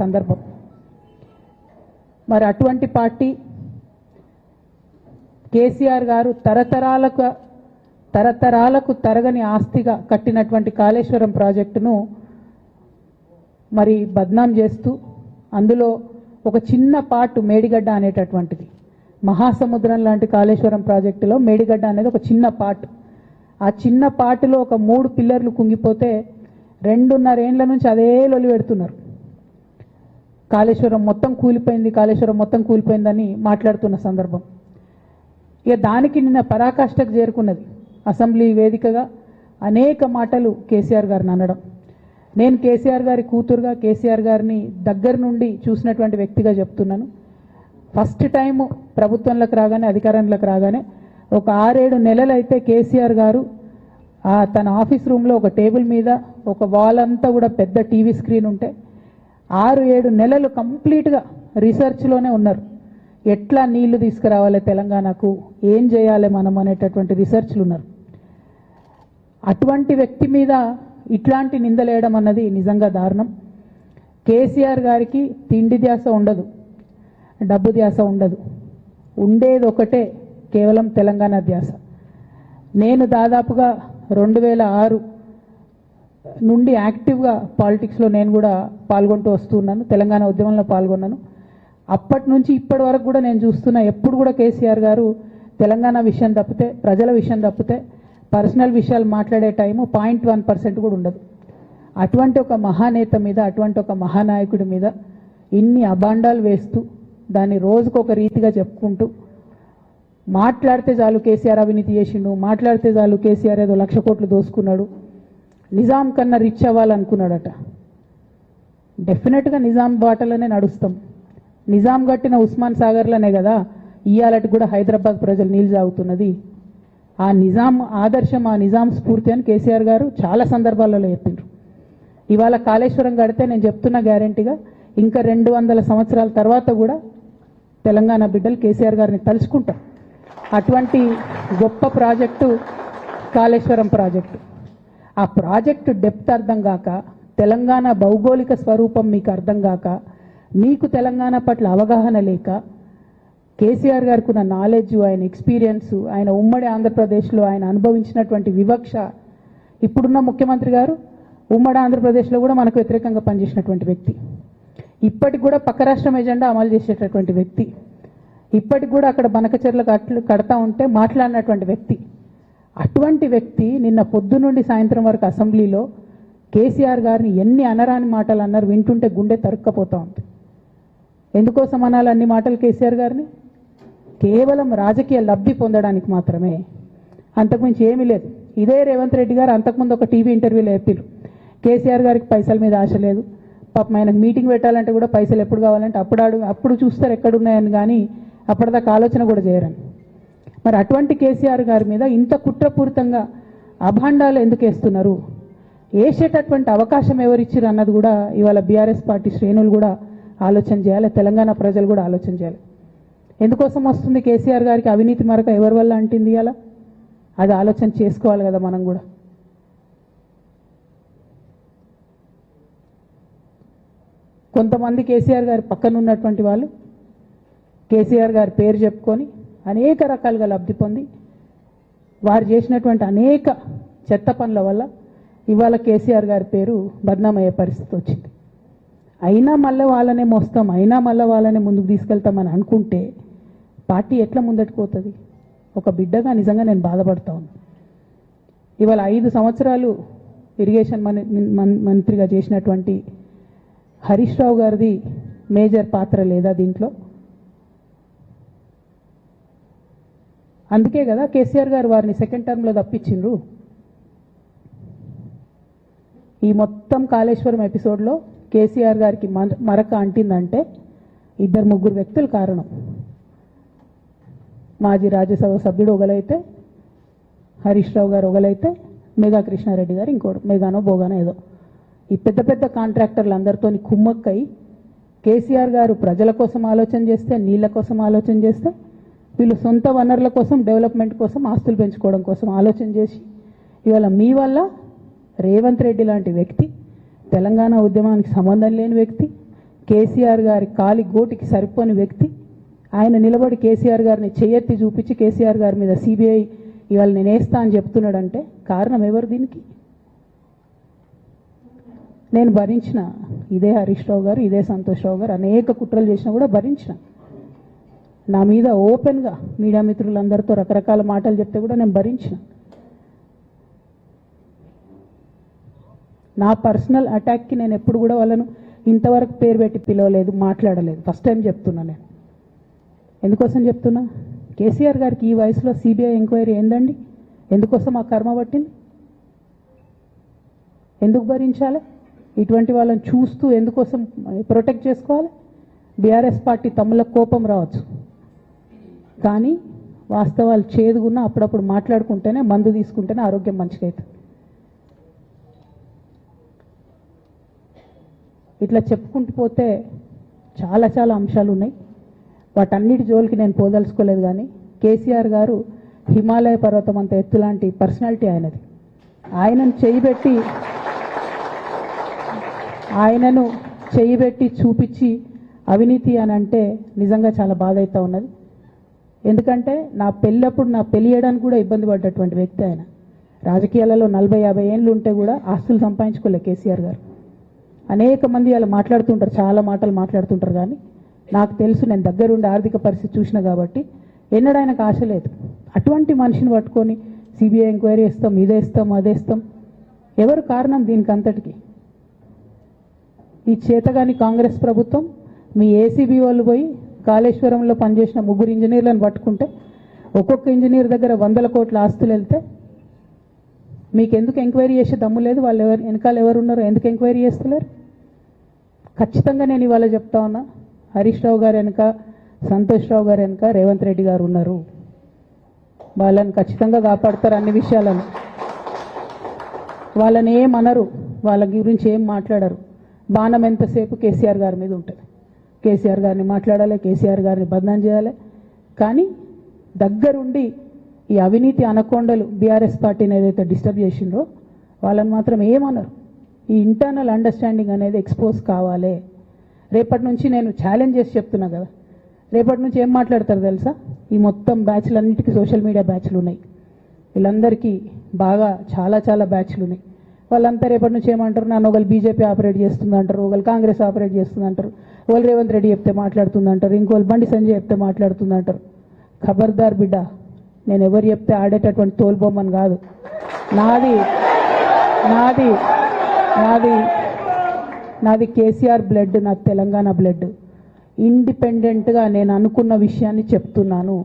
సందర్భం. మరి అటువంటి పార్టీ కేసీఆర్ గారు తరతరాలకు తరగని ఆస్తిగా కట్టినటువంటి కాళేశ్వరం ప్రాజెక్టును మరి బద్నాం చేస్తూ అందులో ఒక చిన్న పార్ట్ మేడిగడ్డ అనేటటువంటిది, మహాసముద్రం లాంటి కాళేశ్వరం ప్రాజెక్టులో మేడిగడ్డ అనేది ఒక చిన్న పార్ట్. ఆ చిన్న పార్టులో ఒక 3 పిల్లర్లు కుంగిపోతే 2.5 ఏండ్ల నుంచి అదే లొలి పెడుతున్నారు. కాళేశ్వరం మొత్తం కూలిపోయిందని మాట్లాడుతున్న సందర్భం. ఇక దానికి నిన్న పరాకాష్ఠకు చేరుకున్నది అసెంబ్లీ వేదికగా అనేక మాటలు కేసీఆర్ గారిని అనడం. నేను కేసీఆర్ గారి కూతురుగా కేసీఆర్ గారిని దగ్గర నుండి చూసినటువంటి వ్యక్తిగా చెప్తున్నాను. ఫస్ట్ టైం ప్రభుత్వంలోకి రాగానే, అధికారంలోకి రాగానే ఒక 6-7 నెలలు అయితే కేసీఆర్ గారు తన ఆఫీస్ రూమ్లో ఒక టేబుల్ మీద ఒక వాల్ అంతా కూడా పెద్ద టీవీ స్క్రీన్ ఉంటే 6-7 నెలలు కంప్లీట్గా రీసెర్చ్లోనే ఉన్నారు. ఎట్లా నీళ్లు తీసుకురావాలి తెలంగాణకు, ఏం చేయాలి మనం అనేటటువంటి రీసెర్చ్లు ఉన్నారు. అటువంటి వ్యక్తి మీద ఇట్లాంటి నిందలేయడం అన్నది నిజంగా దారుణం. కేసీఆర్ గారికి తిండి ధ్యాస ఉండదు, డబ్బు ధ్యాస ఉండదు, ఉండేది ఒకటే కేవలం తెలంగాణ ధ్యాస. నేను దాదాపుగా 2006 నుండి యాక్టివ్గా పాలిటిక్స్లో నేను కూడా పాల్గొంటూ వస్తున్నాను, తెలంగాణ ఉద్యమంలో పాల్గొన్నాను. అప్పటి నుంచి ఇప్పటి వరకు కూడా నేను చూస్తున్నా, ఎప్పుడు కూడా కేసీఆర్ గారు తెలంగాణ విషయం తప్పితే, ప్రజల విషయం తప్పితే పర్సనల్ విషయాలు మాట్లాడే టైము 0.1% కూడా ఉండదు. అటువంటి ఒక మహానేత మీద, అటువంటి ఒక మహానాయకుడి మీద ఇన్ని అబాండాలు వేస్తూ దాన్ని రోజుకొక రీతిగా చెప్పుకుంటూ మాట్లాడితే చాలు కేసీఆర్ అవినీతి చేసిండు, మాట్లాడితే చాలు కేసీఆర్ ఏదో 1,00,000 కోట్లు దోసుకున్నాడు, నిజాం కన్నా రిచ్ అవ్వాలనుకున్నాడట. డెఫినెట్గా నిజాం బాటలోనే నడుస్తాం. నిజాం కట్టిన ఉస్మాన్ సాగర్లోనే కదా ఇయ్యాలటి కూడా హైదరాబాద్ ప్రజలు నీళ్ళు తాగుతున్నది. ఆ నిజాం ఆదర్శం, ఆ నిజాం స్ఫూర్తి అని కేసీఆర్ గారు చాలా సందర్భాలలో చెప్పిండ్రు. ఇవాళ కాళేశ్వరం కడితే నేను చెప్తున్నా గ్యారంటీగా ఇంకా 200 సంవత్సరాల తర్వాత కూడా తెలంగాణ బిడ్డలు కేసీఆర్ గారిని తలుచుకుంటారు. అటువంటి గొప్ప ప్రాజెక్టు కాళేశ్వరం ప్రాజెక్టు. ఆ ప్రాజెక్టు డెప్త్ అర్థం కాక, తెలంగాణ భౌగోళిక స్వరూపం మీకు అర్థం కాక, మీకు తెలంగాణ పట్ల అవగాహన లేక, కేసీఆర్ గారికి ఉన్న నాలెడ్జ్, ఆయన ఎక్స్పీరియన్స్, ఆయన ఉమ్మడి ఆంధ్రప్రదేశ్లో ఆయన అనుభవించినటువంటి వివక్ష, ఇప్పుడున్న ముఖ్యమంత్రి గారు ఉమ్మడి ఆంధ్రప్రదేశ్లో కూడా మనకు వ్యతిరేకంగా పనిచేసినటువంటి వ్యక్తి, ఇప్పటికి కూడా పక్క రాష్ట్రం ఎజెండా అమలు చేసేటటువంటి వ్యక్తి, ఇప్పటికి కూడా అక్కడ బనకచెర్ల కడతా ఉంటే మాట్లాడినటువంటి వ్యక్తి. అటువంటి వ్యక్తి నిన్న పొద్దు నుండి సాయంత్రం వరకు అసెంబ్లీలో కేసీఆర్ గారిని ఎన్ని అనరాని మాటలు అన్నారు, వింటుంటే గుండె తరుక్కపోతూ ఉంది. ఎందుకోసం అనాలి అన్ని మాటలు కేసీఆర్ గారిని? కేవలం రాజకీయ లబ్ధి పొందడానికి మాత్రమే, అంతకుమించి ఏమీ లేదు. ఇదే రేవంత్ రెడ్డి గారు అంతకుముందు ఒక టీవీ ఇంటర్వ్యూలో చెప్పారు, కేసీఆర్ గారికి పైసల మీద ఆశ లేదు, పాపం ఆయనకు మీటింగ్ పెట్టాలంటే కూడా పైసలు ఎప్పుడు కావాలంటే అప్పుడు చూస్తారు ఎక్కడున్నాయని, కానీ అప్పటిదాకా ఆలోచన కూడా చేయరని. మరి అటువంటి కేసీఆర్ గారి మీద ఇంత కుట్రపూరితంగా అభాండాలు ఎందుకు వేస్తున్నారు? వేసేటటువంటి అవకాశం ఎవరిచ్చారు అన్నది కూడా ఇవాళ బీఆర్ఎస్ పార్టీ శ్రేణులు కూడా ఆలోచన చేయాలి, తెలంగాణ ప్రజలు కూడా ఆలోచన చేయాలి. ఎందుకోసం వస్తుంది కేసీఆర్ గారికి అవినీతి మరక ఎవరి వల్ల అంటింది అలా? అది ఆలోచన చేసుకోవాలి కదా మనం కూడా. కొంతమంది కేసీఆర్ గారి పక్కన ఉన్నటువంటి వాళ్ళు కేసీఆర్ గారి పేరు చెప్పుకొని అనేక రకాలుగా లబ్ధి పొంది వారు చేసినటువంటి అనేక చెత్త పనుల వల్ల ఇవాళ కేసీఆర్ గారి పేరు బద్నామయ్యే పరిస్థితి వచ్చింది. అయినా మళ్ళీ వాళ్ళనే మోస్తాం, అయినా మళ్ళీ వాళ్ళనే ముందుకు తీసుకెళ్తామని అనుకుంటే పార్టీ ఎట్లా ముందటికి పోతుంది? ఒక బిడ్డగా నిజంగా నేను బాధపడతా ఉన్నాను. ఇవాళ 5 సంవత్సరాలు ఇరిగేషన్ మంత్రిగా చేసినటువంటి హరీష్ రావు గారిది మేజర్ పాత్ర లేదా దీంట్లో? అందుకే కదా కేసీఆర్ గారు వారిని సెకండ్ టర్మ్లో తప్పించిండ్రు. ఈ మొత్తం కాళేశ్వరం ఎపిసోడ్లో కేసీఆర్ గారికి మరక అంటిందంటే 2-3 వ్యక్తులు కారణం. మాజీ రాజ్యసభ సభ్యుడు ఒకలైతే, హరీష్ రావు గారు ఒకలైతే, మేఘా కృష్ణారెడ్డి గారు ఇంకోడు, మేఘానో బోగానో ఏదో. ఈ పెద్ద పెద్ద కాంట్రాక్టర్లు అందరితో కుమ్మక్కై కేసీఆర్ గారు ప్రజల కోసం ఆలోచన చేస్తే, నీళ్ల కోసం ఆలోచన చేస్తే, వీళ్ళు సొంత వనరుల కోసం, డెవలప్మెంట్ కోసం, ఆస్తులు పెంచుకోవడం కోసం ఆలోచన చేసి ఇవాళ మీ వల్ల రేవంత్ రెడ్డి లాంటి వ్యక్తి, తెలంగాణ ఉద్యమానికి సంబంధం లేని వ్యక్తి, కేసీఆర్ గారి కాలి గోటికి సరిపోని వ్యక్తి. ఆయన నిలబడి కేసీఆర్ గారిని చెయ్యెత్తి చూపించి కేసీఆర్ గారి మీద సిబిఐ ఇవాళ నేను వేస్తా అని చెప్తున్నాడంటే కారణం ఎవరు దీనికి? నేను భరించిన, ఇదే హరీష్ రావు గారు, ఇదే సంతోష్ రావు గారు అనేక కుట్రలు చేసినా కూడా భరించిన. నా మీద ఓపెన్గా మీడియా మిత్రులందరితో రకరకాల మాటలు చెప్తే కూడా నేను భరించిన. నా పర్సనల్ అటాక్కి నేను ఎప్పుడు కూడా వాళ్ళను ఇంతవరకు పేరు పెట్టి పిలవలేదు, మాట్లాడలేదు. ఫస్ట్ టైం చెప్తున్నా. నేను ఎందుకోసం చెప్తున్నా? కేసీఆర్ గారికి ఈ వయసులో సిబిఐ ఎంక్వైరీ ఏందండి? ఎందుకోసం ఆ కర్మ పట్టింది? ఎందుకు భరించాలి? ఇటువంటి వాళ్ళని చూస్తూ ఎందుకోసం ప్రొటెక్ట్ చేసుకోవాలి? బీఆర్ఎస్ పార్టీ తమ్ములకు కోపం రావచ్చు, కానీ వాస్తవాలు చేదుగున్నా అప్పుడప్పుడు మాట్లాడుకుంటేనే, మందు తీసుకుంటేనే ఆరోగ్యం మంచిగా అవుతుంది. ఇట్లా చెప్పుకుంటూ పోతే చాలా చాలా అంశాలు ఉన్నాయి. వాటన్నిటి జోలికి నేను పోదలుచుకోలేదు. కానీ కేసీఆర్ గారు హిమాలయ పర్వతం అంత ఎత్తు లాంటి పర్సనాలిటీ ఆయనది. ఆయనను చేయబెట్టి చూపించి అవినీతి అని అంటే నిజంగా చాలా బాధ అవుతా ఉన్నది. ఎందుకంటే నా పెళ్ళప్పుడు నా పెళ్లి చేయడానికి కూడా ఇబ్బంది పడ్డటువంటి వ్యక్తి ఆయన. రాజకీయాలలో 40-50 ఏళ్ళు ఉంటే కూడా ఆస్తులు సంపాదించుకోలే కేసీఆర్ గారు. అనేక మంది వాళ్ళు మాట్లాడుతుంటారు, చాలా మాటలు మాట్లాడుతుంటారు, కానీ నాకు తెలుసు, నేను దగ్గరుండి ఆర్థిక పరిస్థితి చూసిన కాబట్టి ఎన్నడూ ఆయనకు ఆశ లేదు. అటువంటి మనిషిని పట్టుకొని సిబిఐ ఎంక్వైరీ ఇస్తాం, ఇదేస్తాం, అదేస్తాం. ఎవరు కారణం దీనికి అంతటికి? ఈ చేతగాని కాంగ్రెస్ ప్రభుత్వం మీ ఏసీబీ వాళ్ళు పోయి కాళేశ్వరంలో పనిచేసిన 3 ఇంజనీర్లను పట్టుకుంటే ఒక్కొక్క ఇంజనీర్ దగ్గర 100 కోట్ల ఆస్తులు వెళ్తే మీకు ఎందుకు ఎంక్వైరీ చేసే దమ్ము లేదు? వాళ్ళు వెనకాల ఎవరు ఉన్నారో ఎందుకు ఎంక్వైరీ చేస్తలేరు? ఖచ్చితంగా నేను ఇవాళ చెప్తా ఉన్నా, హరీష్ రావు గారు వెనుక, సంతోష్ రావు గారు వెనుక రేవంత్ రెడ్డి గారు ఉన్నారు. వాళ్ళని ఖచ్చితంగా కాపాడతారు అన్ని విషయాలను. వాళ్ళని ఏమనరు, వాళ్ళ గురించి ఏం మాట్లాడరు. బాణం ఎంతసేపు కేసీఆర్ గారి మీద ఉంటుంది. కేసీఆర్ గారిని మాట్లాడాలి, కేసీఆర్ గారిని బదనాం చేయాలి. కానీ దగ్గరుండి ఈ అవినీతి అనకొండలు బీఆర్ఎస్ పార్టీని ఏదైతే డిస్టర్బ్ చేసిండ్రో వాళ్ళని మాత్రం ఏమన్నారు. ఈ ఇంటర్నల్ అండర్స్టాండింగ్ అనేది ఎక్స్పోజ్ కావాలి. రేపటి నుంచి నేను ఛాలెంజ్ చేసి చెప్తున్నా కదా, రేపటి నుంచి ఏం మాట్లాడతారు తెలుసా? ఈ మొత్తం బ్యాచ్లన్నిటికీ సోషల్ మీడియా బ్యాచ్లు ఉన్నాయి. వీళ్ళందరికీ బాగా చాలా చాలా బ్యాచ్లు ఉన్నాయి. వాళ్ళంతా రేపటి నుంచి ఏమంటారు? నన్ను ఒకళ్ళు బీజేపీ ఆపరేట్ చేస్తుంది అంటారు, ఒకళ్ళు కాంగ్రెస్ ఆపరేట్ చేస్తుంది అంటారు, ఒకళ్ళు రేవంత్ రెడ్డి చెప్తే మాట్లాడుతుంది అంటారు, ఇంకోళ్ళు బండి సంజయ్ చెప్తే మాట్లాడుతుంది అంటారు. ఖబర్దార్ బిడ్డ, నేను ఎవరు చెప్తే ఆడేటటువంటి తోలుబొమ్మని కాదు. నాది నాది నాది నాది కేసీఆర్ బ్లడ్, నాది తెలంగాణ బ్లడ్. ఇండిపెండెంట్గా నేను అనుకున్న విషయాన్ని చెప్తున్నాను.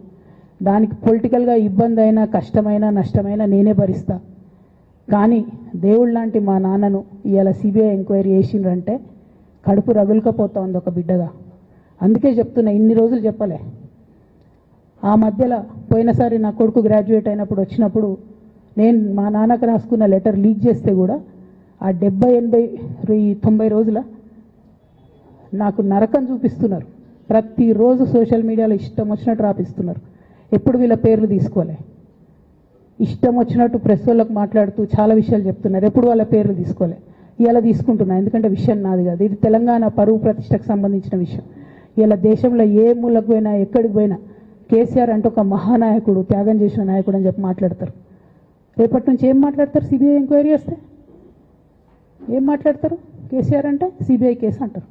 దానికి పొలిటికల్గా ఇబ్బంది అయినా, కష్టమైనా, నష్టమైనా నేనే భరిస్తా. కానీ దేవుళ్ళ లాంటి మా నాన్నను ఇవాళ సిబిఐ ఎంక్వైరీ చేసిండ్రంటే కడుపు రగులుకపోతా ఉంది ఒక బిడ్డగా. అందుకే చెప్తున్నా, ఇన్ని రోజులు చెప్పలే. ఆ మధ్యలో పోయినసారి నా కొడుకు గ్రాడ్యుయేట్ అయినప్పుడు వచ్చినప్పుడు నేను మా నాన్నకు రాసుకున్న లెటర్ లీక్ చేస్తే కూడా ఆ 70, 80, 90 రోజుల నాకు నరకం చూపిస్తున్నారు. ప్రతిరోజు సోషల్ మీడియాలో ఇష్టం వచ్చినట్టు రాపిస్తున్నారు. ఎప్పుడు వీళ్ళ పేర్లు తీసుకోలే, ఇష్టం వచ్చినట్టు ప్రెస్ వాళ్ళకు మాట్లాడుతూ చాలా విషయాలు చెప్తున్నారు. ఎప్పుడు వాళ్ళ పేర్లు తీసుకోలే. ఇలా తీసుకుంటున్నా, ఎందుకంటే విషయం నాది కాదు. ఇది తెలంగాణ పరువు ప్రతిష్టకు సంబంధించిన విషయం. ఇలా దేశంలో ఏ మూలకు పోయినా, ఎక్కడికి పోయినా కేసీఆర్ అంటే ఒక మహానాయకుడు, త్యాగం చేసిన నాయకుడు అని చెప్పి మాట్లాడతారు. రేపటి నుంచి ఏం మాట్లాడతారు? సిబిఐ ఎంక్వైరీ చేస్తే ఏం మాట్లాడతారు? కేసీఆర్ అంటే సిబిఐ కేసు అంటారు.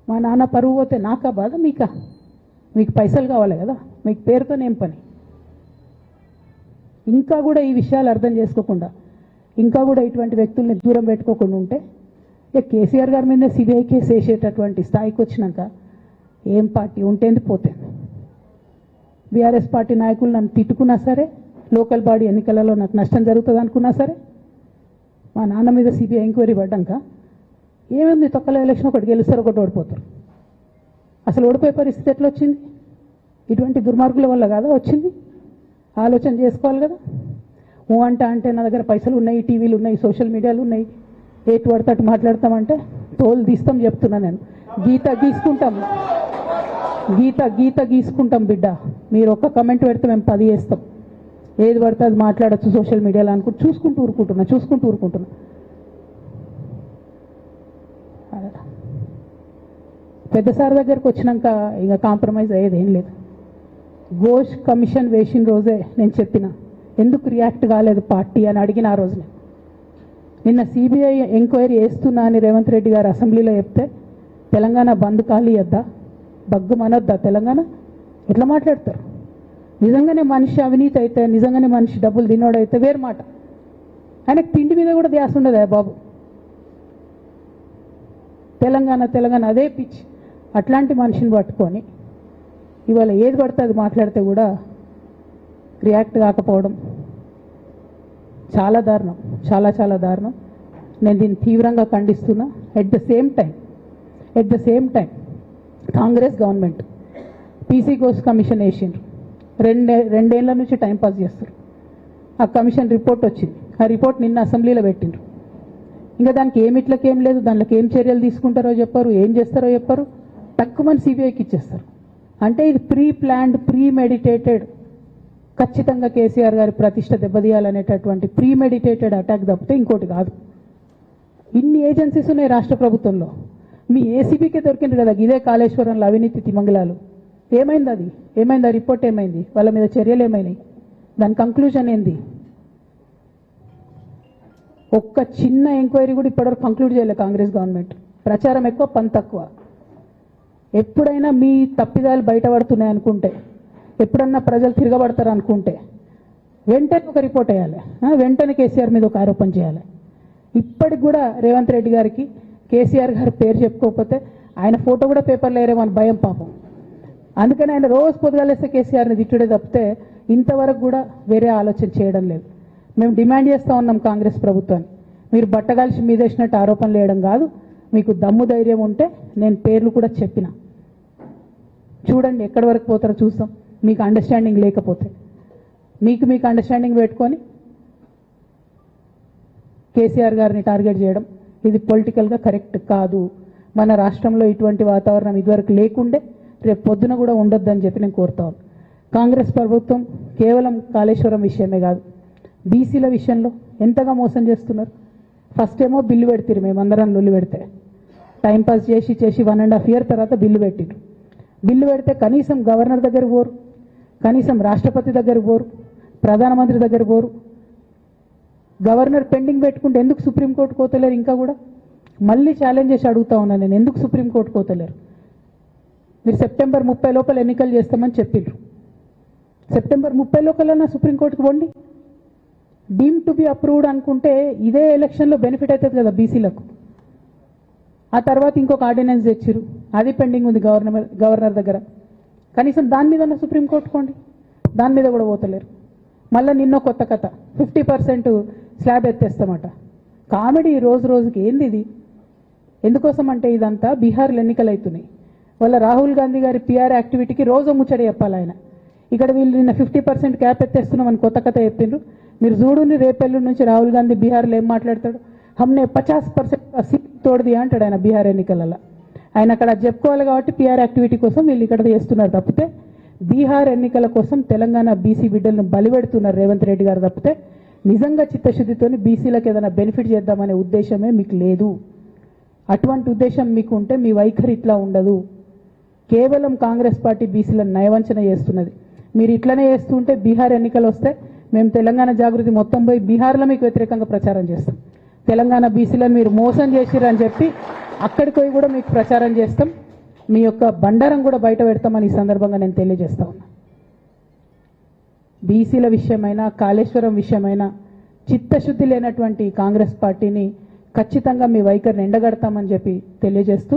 మా నాన్న పరువు పోతే నాకా బాధ, మీకా? మీకు పైసలు కావాలి కదా, మీకు పేరుతోనేం పని? ఇంకా కూడా ఈ విషయాలు అర్థం చేసుకోకుండా, ఇంకా కూడా ఇటువంటి వ్యక్తుల్ని దూరం పెట్టుకోకుండా ఉంటే ఇక కేసీఆర్ గారి మీద సిబిఐ కేసు వేసేటటువంటి స్థాయికి వచ్చినాక ఏం పార్టీ ఉంటేంది పోతేంది. బీఆర్ఎస్ పార్టీ నాయకులు నన్ను తిట్టుకున్నా సరే, లోకల్ బాడీ ఎన్నికలలో నాకు నష్టం జరుగుతుంది అనుకున్నా సరే, మా నాన్న మీద సిబిఐ ఎంక్వైరీ పడ్డాక ఏముంది, తొక్కల ఎలక్షన్ ఒకటి గెలుస్తారు, ఒకటి ఓడిపోతారు. అసలు ఓడిపోయే పరిస్థితి ఎట్లా వచ్చింది? ఇటువంటి దుర్మార్గుల వల్ల కాదా వచ్చింది? ఆలోచన చేసుకోవాలి కదా. అంటే నా దగ్గర పైసలు ఉన్నాయి, టీవీలు ఉన్నాయి, సోషల్ మీడియాలు ఉన్నాయి, ఏటు పడితే అటు మాట్లాడతామంటే తోలు తీస్తాం చెప్తున్నా నేను. గీత గీసుకుంటాం బిడ్డ. మీరు ఒక్క కమెంట్ పెడితే మేము 10 చేస్తాం. ఏది పడితే అది మాట్లాడచ్చు సోషల్ మీడియాలో అనుకుంటూ చూసుకుంటూ ఊరుకుంటున్నా. పెద్ద సార్ దగ్గరకు వచ్చినాక ఇక కాంప్రమైజ్ అయ్యేది ఏం లేదు. ఘోష్ కమిషన్ వేసిన రోజే నేను చెప్పిన ఎందుకు రియాక్ట్ కాలేదు పార్టీ అని అడిగిన ఆ రోజునే. నిన్న సిబిఐ ఎంక్వైరీ వేస్తున్నా అని రేవంత్ రెడ్డి గారు అసెంబ్లీలో చెప్తే తెలంగాణ బంద్ ఖాళీ వద్దా, బగ్గు మనొద్దా తెలంగాణ? ఎట్లా మాట్లాడతారు? నిజంగానే మనిషి అవినీతి అయితే, నిజంగానే మనిషి డబ్బులు తిన్నోడైతే వేరు మాట. ఆయనకు తిండి మీద కూడా ధ్యాస ఉండదా బాబు? తెలంగాణ తెలంగాణ అదే పిచ్చి. అట్లాంటి మనిషిని పట్టుకొని ఇవాళ ఏది పడితే అది మాట్లాడితే కూడా రియాక్ట్ కాకపోవడం చాలా దారుణం, చాలా చాలా దారుణం. నేను దీన్ని తీవ్రంగా ఖండిస్తున్నా. At the same time Congress government PC Ghosh commission వేసిండ్రు. రెండేళ్ల నుంచి టైంపాస్ చేస్తారు. ఆ కమిషన్ రిపోర్ట్ వచ్చింది. ఆ రిపోర్ట్ నిన్న అసెంబ్లీలో పెట్టిండ్రు. ఇంకా దానికి ఏమిట్లకేం లేదు, దాంట్లోకి ఏం చర్యలు తీసుకుంటారో చెప్పారు, ఏం చేస్తారో చెప్పారు, తక్కువని సిబిఐకి ఇచ్చేస్తారు. అంటే ఇది ప్రీ ప్లాన్డ్, ప్రీ మెడిటేటెడ్, ఖచ్చితంగా కేసీఆర్ గారి ప్రతిష్ట దెబ్బతీయాలనేటటువంటి ప్రీ మెడిటేటెడ్ అటాక్ తప్పితే ఇంకోటి కాదు. ఇన్ని ఏజెన్సీస్ ఉన్నాయి రాష్ట్ర ప్రభుత్వంలో. మీ ఏసీబీకే దొరికింది కదా ఇదే కాళేశ్వరంలో అవినీతి తిమంగళాలు. ఏమైంది అది? ఏమైంది? ఆ రిపోర్ట్ ఏమైంది? వాళ్ళ మీద చర్యలు ఏమైనాయి? దాని కంక్లూజన్ ఏంది? ఒక్క చిన్న ఎంక్వైరీ కూడా ఇప్పటివరకు కంక్లూడ్ చేయలేదు కాంగ్రెస్ గవర్నమెంట్. ప్రచారం ఎక్కువ, పని తక్కువ. ఎప్పుడైనా మీ తప్పిదాలు బయటపడుతున్నాయి అనుకుంటే, ఎప్పుడన్నా ప్రజలు తిరగబడతారు అనుకుంటే వెంటనే ఒక రిపోర్ట్ వేయాలి, వెంటనే కేసీఆర్ మీద ఒక ఆరోపణ చేయాలి. ఇప్పటికి కూడా రేవంత్ రెడ్డి గారికి కేసీఆర్ గారి పేరు చెప్పుకోకపోతే ఆయన ఫోటో కూడా పేపర్లో వేరేమని భయం పాపం. అందుకని ఆయన రోజు పొద్దుగాలేస్తే కేసీఆర్ని తిట్టుడే తప్పితే ఇంతవరకు కూడా వేరే ఆలోచన చేయడం లేదు. మేము డిమాండ్ చేస్తూ ఉన్నాం కాంగ్రెస్ ప్రభుత్వాన్ని, మీరు బట్టగాల్చి మీదేసినట్టు ఆరోపణలు వేయడం కాదు, మీకు దమ్ము ధైర్యం ఉంటే నేను పేర్లు కూడా చెప్పిన, చూడండి ఎక్కడి వరకు పోతారో చూస్తాం. మీకు అండర్స్టాండింగ్ లేకపోతే మీకు అండర్స్టాండింగ్ పెట్టుకొని కేసీఆర్ గారిని టార్గెట్ చేయడం ఇది పొలిటికల్గా కరెక్ట్ కాదు. మన రాష్ట్రంలో ఇటువంటి వాతావరణం ఇదివరకు లేకుండే, రేపు పొద్దున కూడా ఉండొద్దని చెప్పి నేను కోరుతాను. కాంగ్రెస్ ప్రభుత్వం కేవలం కాళేశ్వరం విషయమే కాదు, బీసీల విషయంలో ఎంతగా మోసం చేస్తున్నారు. ఫస్ట్ ఏమో బిల్లు పెడతారు, మేమందరం లొల్లి పెడితే టైంపాస్ చేసి 1.5 years తర్వాత బిల్లు పెట్టిరు. బిల్లు పెడితే కనీసం గవర్నర్ దగ్గర పోరు, కనీసం రాష్ట్రపతి దగ్గర పోరు, ప్రధానమంత్రి దగ్గర పోరు. గవర్నర్ పెండింగ్ పెట్టుకుంటే ఎందుకు సుప్రీంకోర్టు కోతలేరు? ఇంకా కూడా మళ్ళీ ఛాలెంజ్ చేసి అడుగుతా ఉన్నాను నేను, ఎందుకు సుప్రీంకోర్టు కోతలేరు? మీరు September 30 లోపల ఎన్నికలు చేస్తామని చెప్పిండ్రు. September 30 లోపలన్నా సుప్రీంకోర్టుకు పోండి. డీమ్ టు బి అప్రూవ్డ్ అనుకుంటే ఇదే ఎలక్షన్లో బెనిఫిట్ అవుతుంది కదా బీసీలకు. ఆ తర్వాత ఇంకొక ఆర్డినెన్స్ తెచ్చిరు, అది పెండింగ్ ఉంది గవర్నర్ దగ్గర. కనీసం దాని మీద సుప్రీంకోర్టు కోండి, దాని మీద కూడా పోతలేరు. మళ్ళీ నిన్న కొత్త కథ, 50% స్లాబ్ ఎత్తేస్తామట. కామెడీ రోజు రోజుకి. ఏంది ఇది? ఎందుకోసం అంటే ఇదంతా బీహార్లో ఎన్నికలు అవుతున్నాయి. వాళ్ళ రాహుల్ గాంధీ గారి పిఆర్ యాక్టివిటీకి రోజు ముచ్చట చెప్పాలి ఆయన. ఇక్కడ వీళ్ళు నిన్న 50% క్యాప్ ఎత్తేస్తున్నామని కొత్త కథ చెప్పిండ్రు. మీరు చూడుని రేపెల్లు నుంచి రాహుల్ గాంధీ బీహార్లో ఏం మాట్లాడతాడు? హమ్నే 50% సీట్ తోడది అంటాడు ఆయన బీహార్ ఎన్నికలలో. ఆయన అక్కడ చెప్పుకోవాలి కాబట్టి పిఆర్ యాక్టివిటీ కోసం వీళ్ళు ఇక్కడ చేస్తున్నారు తప్పితే బీహార్ ఎన్నికల కోసం తెలంగాణ బీసీ బిడ్డలను బలిపెడుతున్నారు రేవంత్ రెడ్డి గారు తప్పితే నిజంగా చిత్తశుద్ధితోని బీసీలకు ఏదైనా బెనిఫిట్ చేద్దామనే ఉద్దేశమే మీకు లేదు. అటువంటి ఉద్దేశం మీకు ఉంటే మీ వైఖరి ఇట్లా ఉండదు. కేవలం కాంగ్రెస్ పార్టీ బీసీలను నయవంచన చేస్తున్నది. మీరు ఇట్లనే చేస్తుంటే బీహార్ ఎన్నికలు వస్తే మేము తెలంగాణ జాగృతి మొత్తం పోయి బీహార్లో మీకు వ్యతిరేకంగా ప్రచారం చేస్తాం. తెలంగాణ బీసీలను మీరు మోసం చేసిరని చెప్పి అక్కడికి పోయి కూడా మీకు ప్రచారం చేస్తాం. మీ యొక్క బండారం కూడా బయట పెడతామని ఈ సందర్భంగా నేను తెలియజేస్తా ఉన్నా. బీసీల విషయమైనా కాళేశ్వరం విషయమైనా చిత్తశుద్ధి లేనటువంటి కాంగ్రెస్ పార్టీని ఖచ్చితంగా మీ వైఖరిని ఎండగడతామని చెప్పి తెలియజేస్తూ,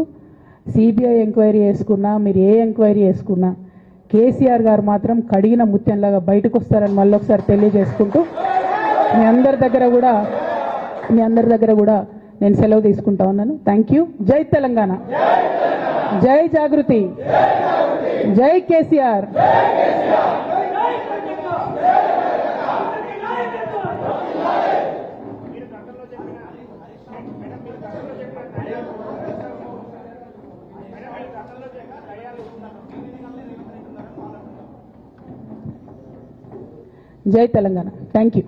సిబిఐ ఎంక్వైరీ వేసుకున్నా, మీరు ఏ ఎంక్వైరీ వేసుకున్నా కేసీఆర్ గారు మాత్రం కడిగిన ముత్యంలాగా బయటకు వస్తారని మళ్ళొకసారి తెలియజేసుకుంటూ మీ అందరి దగ్గర కూడా నేను సెలవు తీసుకుంటా ఉన్నాను. Thank you. జై తెలంగాణ, జై జాగృతి, జై కేసీఆర్. జై తెలంగాణ. Thank you.